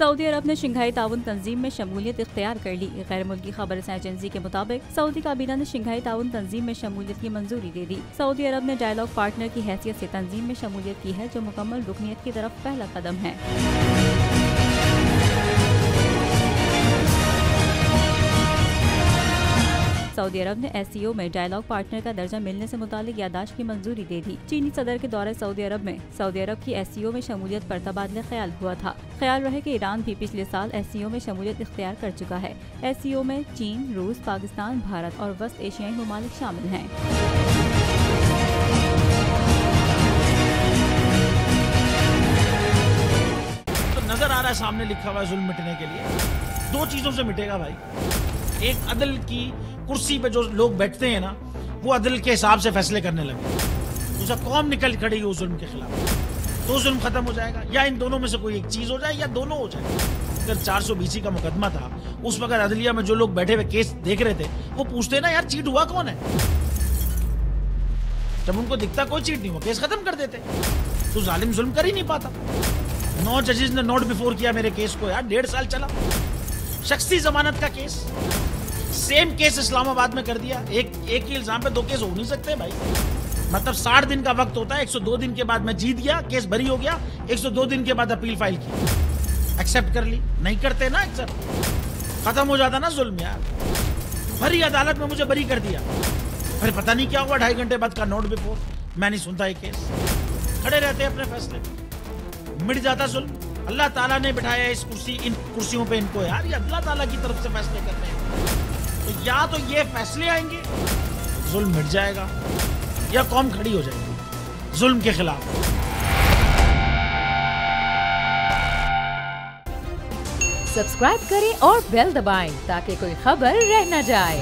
Saudi अरब ने Shanghai ताउन तंजीम में शमूलियत इख्तियार कर ली। गैर मुल्की खबर एजेंसी के मुताबिक सऊदी काबीना ने शंघाई ताउन तंजीम में शमूलियत की मंजूरी दे दी। सऊदी अरब ने डायलॉग पार्टनर की हैसियत से तंजीम में शमूलियत की है, जो मुकम्मल रुकनीत की तरफ पहला कदम है। सऊदी अरब ने SCO में डायलॉग पार्टनर का दर्जा मिलने से मुतालिक यादाश्त की मंजूरी दे दी। चीनी सदर के दौरे सऊदी अरब में सऊदी अरब की SCO में शमूलियत पर तबादला ख्याल हुआ था। ख्याल रहे कि ईरान भी पिछले साल SCO में शमूलियत इख्तियार कर चुका है। SCO में चीन, रूस, पाकिस्तान, भारत और वस्त एशियाई ममालिक शामिल हैं। तो नजर आ रहा है सामने लिखा हुआ जुल्म मिटने के लिए दो चीजों से मिटेगा भाई। एक, अदल की कुर्सी पे जो लोग बैठते हैं ना, वो अदल के हिसाब से फैसले करने लगे। दूसरा, कौम निकल खड़ी उस जुल्म के खिलाफ, तो जुल्म खत्म हो जाएगा। या इन दोनों में से कोई एक चीज हो जाए या दोनों हो जाए। अगर 420 का मुकदमा था, उस वक्त अदलिया में जो लोग बैठे हुए केस देख रहे थे, वो पूछते ना यार चीट हुआ कौन है। जब उनको दिखता कोई चीट नहीं हुआ, केस खत्म कर देते। तो जालिम जुल्म कर ही नहीं पाता। 9 जजेस ने नोट बिफोर किया मेरे केस को यार, 1.5 साल चला। शख्सी जमानत का केस, सेम केस इस्लामाबाद में कर दिया। एक ही इल्जाम पे 2 केस हो नहीं सकते भाई। मतलब 60 दिन का वक्त होता है। 102 दिन के बाद मैं जीत गया, केस बरी हो गया। 102 दिन के बाद अपील फाइल की, एक्सेप्ट कर ली। नहीं करते ना एक्सेप्ट, खत्म हो जाता ना जुल्म यार। भरी अदालत में मुझे बरी कर दिया, फिर पता नहीं क्या हुआ 2.5 घंटे बाद का नोट बिफोर। मैं नहीं सुनता ये केस, खड़े रहते अपने फैसले, मिट जाता जुल्म। अल्लाह ताला ने बिठाया इस कुर्सी, इन कुर्सियों पे इनको यार, ये अल्लाह ताला की तरफ से फैसले करने हैं। तो या तो ये फैसले आएंगे, जुल्म मिट जाएगा, या कौम खड़ी हो जाएगी जुल्म के खिलाफ। सब्सक्राइब करें और बेल दबाएं ताकि कोई खबर रह न जाए।